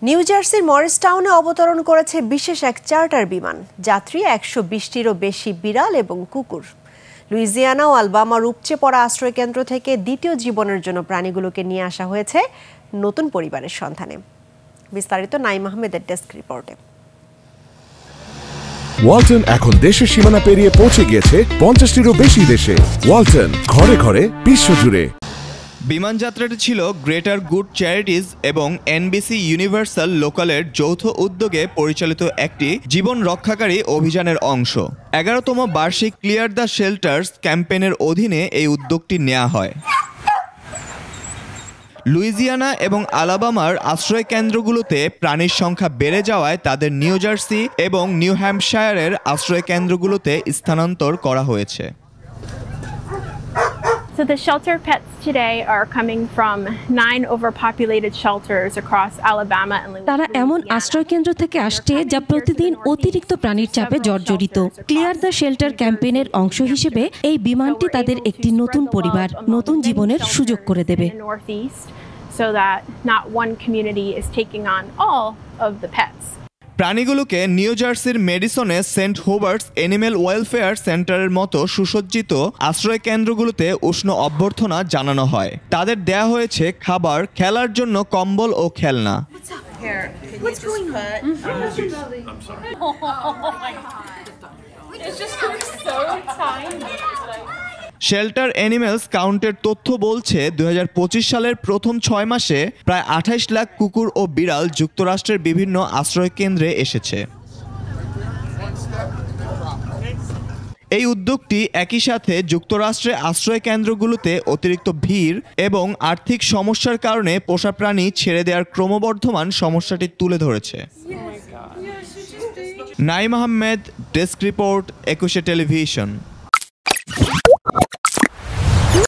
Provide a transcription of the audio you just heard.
New জার্সির মরিসটাউনে অবতরণ করেছে বিশেষ এক চার্টার বিমান। যাত্রী ১২০টিরও বেশি বিড়াল এবং কুকুর। লুইজিয়ানা ও আলবামার উপচে পড়া আশ্রয়কেন্দ্র থেকে দ্বিতীয় জীবনের জন্য প্রাণীগুলোকে নিয়ে আসা হয়েছে নতুন পরিবারের সন্ধানে। বিস্তারিত নাইম আহমেদের ডেস্ক রিপোর্টে। ওয়ালটন এখন দেশের সীমানা পেরিয়ে পৌঁছে গিয়েছে ৫০টিরও বেশি দেশে। ওয়ালটন, ঘরে ঘরে বিশ্বজুড়ে। বিমান যাত্রাটি ছিল গ্রেটার গুড চ্যারিটিজ এবং এনবিসি ইউনিভার্সাল লোকালের যৌথ উদ্যোগে পরিচালিত একটি জীবন রক্ষাকারী অভিযানের অংশ। ১১তম বার্ষিক ক্লিয়ার দ্য শেল্টার্স ক্যাম্পেইনের অধীনে এই উদ্যোগটি নেওয়া হয়। লুইজিয়ানা এবং আলাবামার আশ্রয় কেন্দ্রগুলোতে প্রাণীর সংখ্যা বেড়ে যাওয়ায় তাদের নিউ জার্সি এবং নিউ হ্যাম্পশায়ারের আশ্রয় কেন্দ্রগুলোতে স্থানান্তর করা হয়েছে। So the shelter pets today are coming from 9 overpopulated shelters across Alabama and Louisiana. তারা এমন আশ্রয় কেন্দ্র থেকে আসছে যা প্রতিদিন অতিরিক্ত প্রাণীর চাপে জর্জরিত। ক্লিয়ার দ্য শেল্টার ক্যাম্পেইনের অংশ হিসেবে এই বিমানটি তাদের একটি নতুন পরিবার, নতুন জীবনের সুযোগ করে দেবে। So that not one community is taking on all of the pets. প্রাণীগুলোকে নিউ জার্সির মেডিসনে সেন্ট হোবার্টস অ্যানিমেল ওয়েলফেয়ার সেন্টারের মতো সুসজ্জিত আশ্রয় কেন্দ্রগুলোতে উষ্ণ অভ্যর্থনা জানানো হয়। তাদের দেয়া হয়েছে খাবার, খেলার জন্য কম্বল ও খেলনা। শেল্টার অ্যানিমেলস কাউন্টের তথ্য বলছে ২০২৫ সালের প্রথম ৬ মাসে প্রায় ২৮ লাখ কুকুর ও বিড়াল যুক্তরাষ্ট্রের বিভিন্ন আশ্রয় কেন্দ্রে এসেছে। এই উদ্যোগটি একই সাথে যুক্তরাষ্ট্রে আশ্রয় কেন্দ্রগুলোতে অতিরিক্ত ভিড় এবং আর্থিক সমস্যার কারণে পোষা প্রাণী ছেড়ে দেওয়ার ক্রমবর্ধমান সমস্যাটি তুলে ধরেছে। Naim Ahmed, desk report, ২১ television.